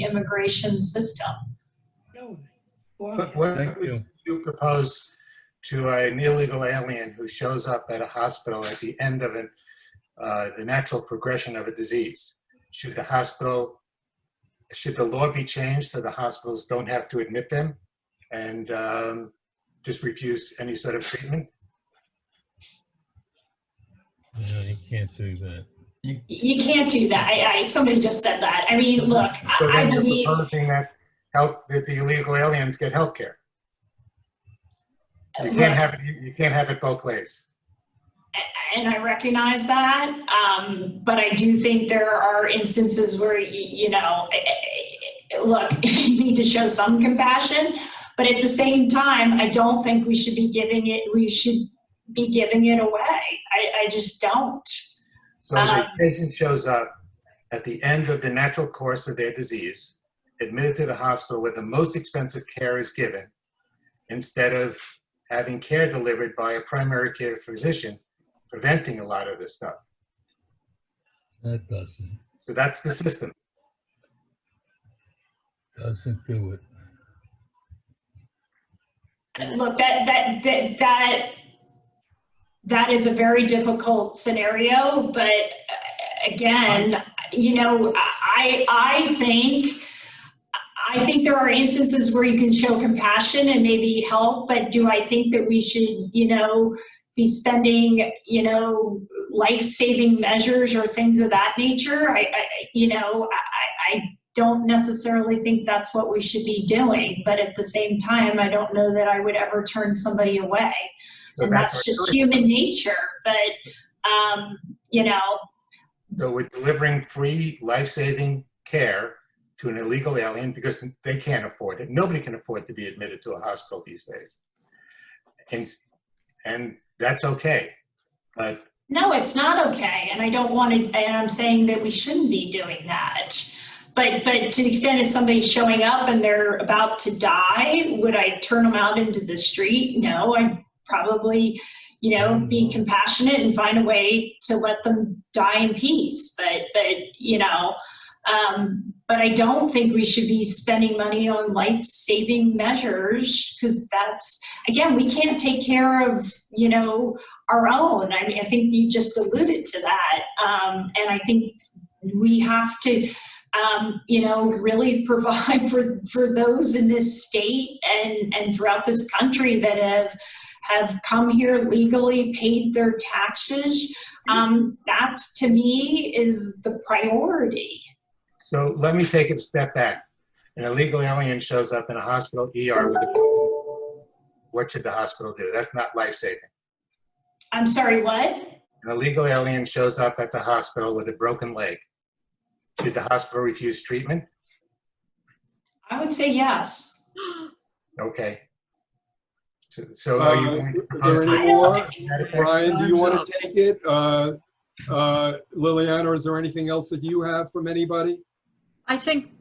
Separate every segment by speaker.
Speaker 1: the immigration system.
Speaker 2: What would you propose to an illegal alien who shows up at a hospital at the end of the natural progression of a disease? Should the law be changed so the hospitals don't have to admit them and just refuse any sort of treatment?
Speaker 3: No, you can't do that.
Speaker 1: You can't do that. Somebody just said that. I mean, look,
Speaker 2: So
Speaker 1: I
Speaker 2: then you're
Speaker 1: believe
Speaker 2: proposing that the illegal aliens get health care. You can't have it both ways.
Speaker 1: And I recognize that, but I do think there are instances where, look, you need to show some compassion, but at the same time, I don't think we should be giving it away. I just don't.
Speaker 2: So the patient shows up at the end of the natural course of their disease, admitted to the hospital where the most expensive care is given, instead of having care delivered by a primary care physician, preventing a lot of this stuff.
Speaker 3: That doesn't.
Speaker 2: So that's the system.
Speaker 3: Doesn't do it.
Speaker 1: Look, that is a very difficult scenario, but again, I think there are instances where you can show compassion and maybe help, but do I think that we should, be spending, life-saving measures or things of that nature? I don't necessarily think that's what we should be doing, but at the same time, I don't know that I would ever turn somebody away.
Speaker 2: So
Speaker 1: and that's just human nature, but,
Speaker 2: So we're delivering free life-saving care to an illegal alien because they can't afford it. Nobody can afford to be admitted to a hospital these days. And that's okay. But
Speaker 1: no, it's not okay. And I don't want to, and I'm saying that we shouldn't be doing that. But to the extent if somebody's showing up and they're about to die, would I turn them out into the street? No, I'd probably, be compassionate and find a way to let them die in peace. But I don't think we should be spending money on life-saving measures because that's, again, we can't take care of, our own. I mean, I think you just alluded to that. And I think we have to, really provide for those in this state and throughout this country that have come here legally, paid their taxes. That's, to me, is the priority.
Speaker 2: so let me take a step back. An illegal alien shows up in a hospital ER what should the hospital do? That's not life-saving.
Speaker 1: I'm sorry, what?
Speaker 2: An illegal alien shows up at the hospital with a broken leg. Should the hospital refuse treatment?
Speaker 1: I would say yes.
Speaker 2: Okay. So are you going to propose
Speaker 4: Is there any more? Brian, do you want to take it? Liliana, or is there anything else that you have from anybody?
Speaker 5: I think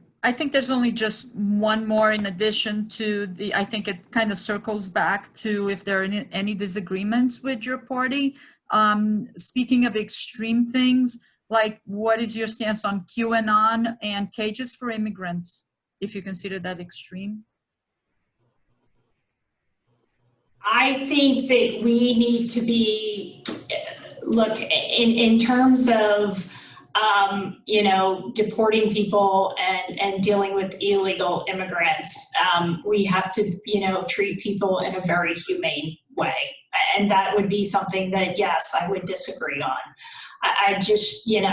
Speaker 5: there's only just one more in addition to I think it kind of circles back to if there are any disagreements with your party. Speaking of extreme things, like what is your stance on QAnon and cages for immigrants, if you consider that extreme?
Speaker 1: I think that we need to be, look, in terms of, deporting people and dealing with illegal immigrants, we have to, treat people in a very humane way. And that would be something that, yes, I would disagree on. I just, yeah.